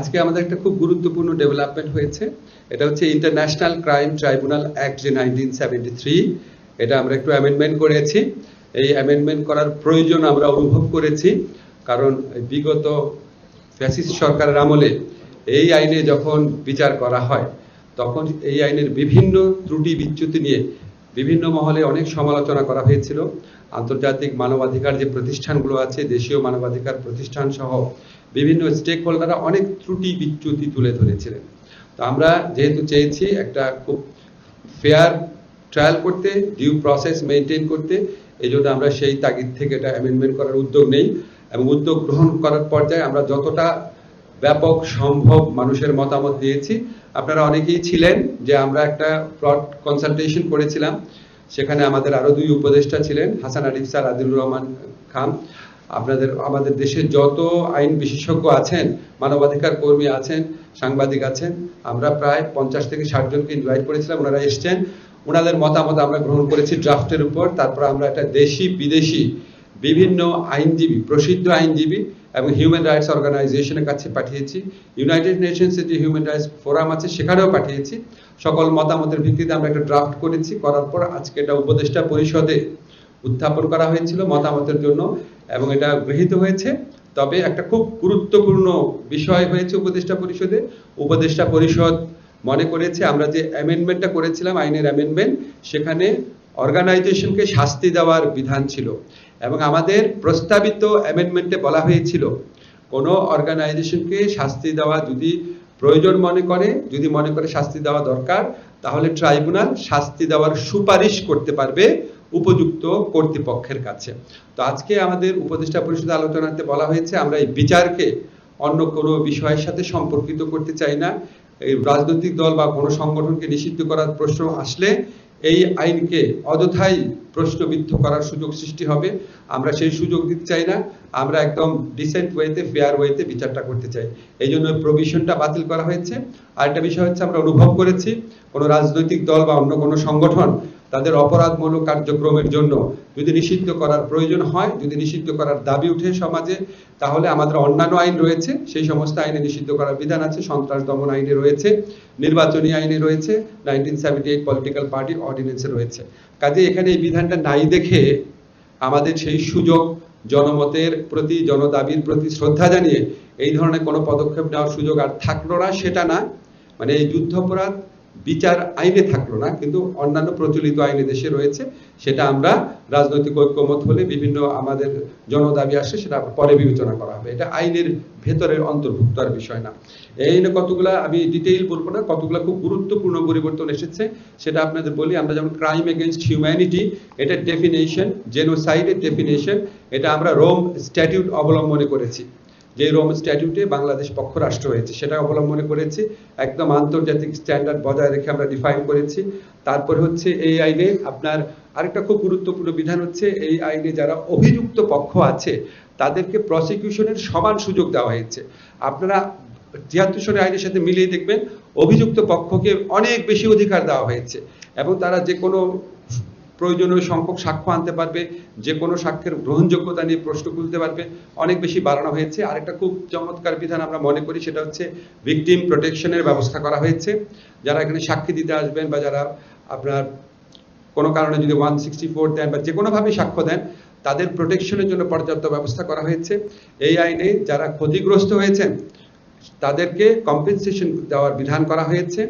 আজকে আমাদের একটা খুব গুরুত্বপূর্ণ ডেভেলপমেন্ট হয়েছে। এটা হচ্ছে ইন্টারন্যাশনাল ক্রাইম ট্রাইব্যুনাল অ্যাক্ট যে 1973, এটা আমরা একটু অ্যামেন্ডমেন্ট করেছি। এই অ্যামেন্ডমেন্ট করার প্রয়োজন আমরা অনুভব করেছি, কারণ বিগত ফ্যাসিস্ট সরকারের আমলে এই আইনে যখন বিচার করা হয় তখন এই আইনের বিভিন্ন ত্রুটি বিচ্যুতি নিয়ে বিভিন্ন মহলে অনেক সমালোচনা করা হয়েছিল। আন্তর্জাতিক মানবাধিকার যে প্রতিষ্ঠানগুলো আছে, দেশীয় মানবাধিকার প্রতিষ্ঠান সহ বিভিন্ন স্টেক হোল্ডাররা অনেক ত্রুটি বিচ্যুতি তুলে ধরেছিলেন। তো আমরা যেহেতু চেয়েছি একটা খুব ফেয়ার ট্রায়াল করতে, ডিউ প্রসেস মেনটেন করতে, এই জন্য আমরা সেই তাগিদ থেকে এটা অ্যামেন্ডমেন্ট করার উদ্যোগ নেই এবং উদ্যোগ গ্রহণ করার পর্যায়ে আমরা যতটা ব্যাপক সম্ভব মানুষের মতামত দিয়েছি। আপনারা অনেকেই ছিলেন যে আমরা একটা ব্রড কনসালটেশন করেছিলাম, সেখানে আমাদের আরো 2 উপদেষ্টা ছিলেন, হাসান আরিফ স্যার, আদিলুর রহমান খান। আমাদের দেশে যত আইন বিশেষজ্ঞ আছেন, মানবাধিকার কর্মী আছেন, সাংবাদিক আছেন, আমরা প্রায় 50 থেকে 60 জনকে ইনভাইট করেছিলাম। ওনারা এসছেন, ওনাদের মতামত আমরা গ্রহণ করেছি ড্রাফটের উপর। তারপর আমরা একটা দেশি বিদেশি বিভিন্ন আইনজীবী, প্রসিদ্ধ আইনজীবী এবং হিউম্যান রাইটস অর্গানাইজেশনের কাছে পাঠিয়েছি। ইউনাইটেড নেশনসের যে হিউম্যান রাইটস ফোরাম আছে সেখানেও পাঠিয়েছি। সকল মতামতের ভিত্তিতে আমরা একটা ড্রাফট করেছি। করার পর আজকে এটা উপদেষ্টা পরিষদে উত্থাপন করা হয়েছিল মতামতের জন্য এবং এটা গৃহীত হয়েছে। তবে একটা খুব গুরুত্বপূর্ণ বিষয় হয়েছে উপদেষ্টা পরিষদে। উপদেষ্টা পরিষদ মনে করেছে আমরা যে অ্যামেন্ডমেন্টটা করেছিলাম, আইনের অ্যামেন্ডমেন্ট, সেখানে অর্গানাইজেশনকে শাস্তি দেওয়ার বিধান ছিল এবং আমাদের প্রস্তাবিত অ্যামেন্ডমেন্টে বলা হয়েছিল কোনো অর্গানাইজেশনকে শাস্তি দেওয়া যদি প্রয়োজন মনে করে, যদি মনে করে শাস্তি দেওয়া দরকার, তাহলে ট্রাইব্যুনাল শাস্তি দেওয়ার সুপারিশ করতে পারবে উপযুক্ত কর্তৃপক্ষের কাছে। তো আজকে আমাদের উপদেষ্টা পরিষদ আলোচনাতে বলা হয়েছে আমরা এই বিচারকে অন্য কোনো বিষয়ের সাথে সম্পর্কিত করতে চাই না। এই রাজনৈতিক দল বা কোনো সংগঠনকে নিষিদ্ধ করার প্রশ্ন আসলে এই আইনকে অযথাই প্রশ্নবিদ্ধ করার সুযোগ সৃষ্টি হবে। আমরা সেই সুযোগ দিতে চাই না। আমরা একদম ডিসেন্ট ওয়েতে, ফেয়ার ওয়েতে বিচারটা করতে চাই। এই জন্য প্রভিশনটা বাতিল করা হয়েছে। আর একটা বিষয় হচ্ছে আমরা অনুভব করেছি কোনো রাজনৈতিক দল বা অন্য কোনো সংগঠন তাদের অপরাধমূলক কার্যক্রমের জন্য যদি নিষিদ্ধ করার প্রয়োজন হয়, যদি নিষিদ্ধ করার দাবি উঠে সমাজে, তাহলে আমাদের অন্যান্য আইন রয়েছে, সেই সমস্ত আইনে নিষিদ্ধ করার বিধান আছে। সন্ত্রাস দমন আইনে রয়েছে, নির্বাচনী আইনে রয়েছে, 1978 পলিটিক্যাল পার্টি অর্ডিন্যান্সে রয়েছে। কাজে এখানে এই বিধানটা নাই দেখে আমাদের সেই সুযোগ, জনমতের প্রতি, জনদাবির প্রতি শ্রদ্ধা জানিয়ে এই ধরনের কোনো পদক্ষেপ নেওয়ার সুযোগ আর থাকলো না। সেটা না, মানে এই যুদ্ধাপরাধ বিচার আইনে থাকলো না, কিন্তু অন্যান্য প্রচলিত আইনে দেশে রয়েছে। সেটা আমরা রাজনৈতিক ঐক্যমত হলে বিভিন্ন আমাদের জনদাবি আসে, সেটা পরে বিবেচনা করা হবে। এটা আইনের ভেতরের অন্তর্ভুক্ত আর বিষয় না। এই নিয়ে কতগুলা আমি ডিটেইল বলবো না, কতগুলা খুব গুরুত্বপূর্ণ পরিবর্তন এসেছে সেটা আপনাদের বলি। আমরা যেমন ক্রাইম এগেইনস্ট হিউম্যানিটি, এটা ডেফিনেশন, জেনোসাইডের ডেফিনেশন, এটা আমরা রোম স্ট্যাটিউট অবলম্বনে করেছি। যে রোম স্ট্যাটিউটে বাংলাদেশ পক্ষ রাষ্ট্র হয়েছে সেটা অবলম্বনে করেছি। একদম আন্তর্জাতিক স্ট্যান্ডার্ড বজায় রেখে আমরা ডিফাইন করেছি। তারপরে হচ্ছে এই আইনে আপনার আরেকটা খুব গুরুত্বপূর্ণ বিধান হচ্ছে এই আইনে যারা অভিযুক্ত পক্ষ আছে তাদেরকে প্রসিকিউশনের সমান সুযোগ দেওয়া হয়েছে। আপনারা 73 সনের আইনের সাথে মিলিয়ে দেখবেন অভিযুক্ত পক্ষকে অনেক বেশি অধিকার দেওয়া হয়েছে এবং তারা যে কোনো প্রয়োজনীয় সংখ্যক সাক্ষ্য আনতে পারবে, যে কোনো সাক্ষ্যের গ্রহণযোগ্যতা নিয়ে প্রশ্ন তুলতে পারবে, অনেক বেশি বাড়ানো হয়েছে। আরেকটা খুব চমৎকার বিধান আমরা মনে করি সেটা হচ্ছে ভিকটিম প্রোটেকশনের ব্যবস্থা করা হয়েছে। যারা এখানে সাক্ষী দিতে আসবেন বা যারা আপনার কোনো কারণে যদি 164 দেন বা যে কোনোভাবে সাক্ষ্য দেন, তাদের প্রোটেকশনের জন্য পর্যাপ্ত ব্যবস্থা করা হয়েছে। এই আইনে যারা ক্ষতিগ্রস্ত হয়েছেন তাদেরকে কম্পেনসেশন দেওয়ার বিধান করা হয়েছে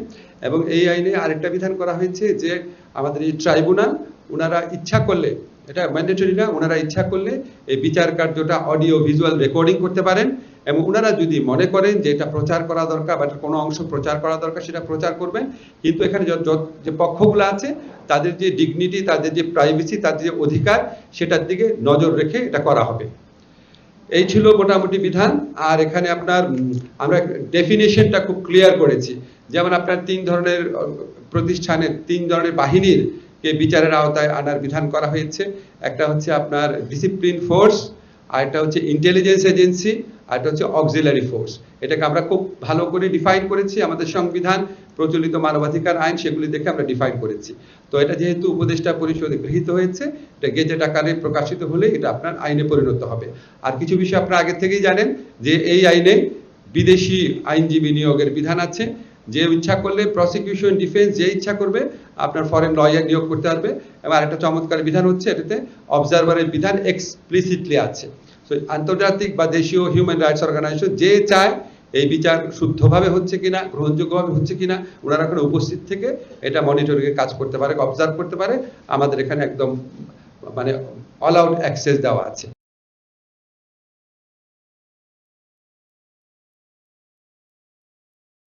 এবং এই আইনে আরেকটা বিধান করা হয়েছে যে আমাদের এই ট্রাইব্যুনাল ওনারা ইচ্ছা করলে, এটা ম্যান্ডেটরি না, ওনারা ইচ্ছা করলে এই বিচার কার্যটা অডিও ভিজুয়াল রেকর্ডিং করতে পারেন এবং ওনারা যদি মনে করেন যে এটা প্রচার করা দরকার বা কোনো অংশ প্রচার করা দরকার সেটা প্রচার করবেন। কিন্তু এখানে যে পক্ষগুলো আছে তাদের যে ডিগনিটি, তাদের যে প্রাইভেসি, তাদের যে অধিকার, সেটার দিকে নজর রেখে এটা করা হবে। এই ছিল মোটামুটি বিধান। আর এখানে আপনার আমরা ডেফিনেশনটা খুব ক্লিয়ার করেছি। যেমন আপনার 3 ধরনের প্রতিষ্ঠানের, 3 ধরনের বাহিনীর কে বিচারের আওতায় আনার বিধান করা হয়েছে। একটা হচ্ছে আপনার ডিসিপ্লিন ফোর্স, আর একটা হচ্ছে ইন্টেলিজেন্স এজেন্সি, আর একটা হচ্ছে অক্সিলারি ফোর্স। এটাকে আমরা খুব ভালো করে ডিফাইন করেছি। আমাদের সংবিধান, প্রচলিত মানবাধিকার আইন, সেগুলি দেখে আমরা ডিফাইন করেছি। তো এটা যেহেতু উপদেষ্টা পরিষদে গৃহীত হয়েছে, এটা গেজেট আকারে প্রকাশিত হলে এটা আপনার আইনে পরিণত হবে। আর কিছু বিষয় আপনারা আগে থেকেই জানেন যে এই আইনে বিদেশি আইনজীবী নিয়োগের বিধান আছে। যে ইচ্ছা করলে প্রসিকিউশন ডিফেন্স যে ইচ্ছা করবে আপনার ফরেন লয়ার নিয়োগ করতে পারবে। এবং আরেকটা চমৎকার বিধান হচ্ছে এটাতে অবজারভারের বিধান এক্সপ্লিসিটলি আছে। তো আন্তর্জাতিক বা দেশীয় হিউম্যান রাইটস অর্গানাইজেশন যে চায় এই বিচার শুদ্ধভাবে হচ্ছে কিনা, গ্রহণযোগ্যভাবে হচ্ছে কিনা, ওনারা এখানে উপস্থিত থেকে এটা মনিটরিং এর কাজ করতে পারে, অবজার্ভ করতে পারে। আমাদের এখানে একদম মানে অল আউট অ্যাক্সেস দেওয়া আছে।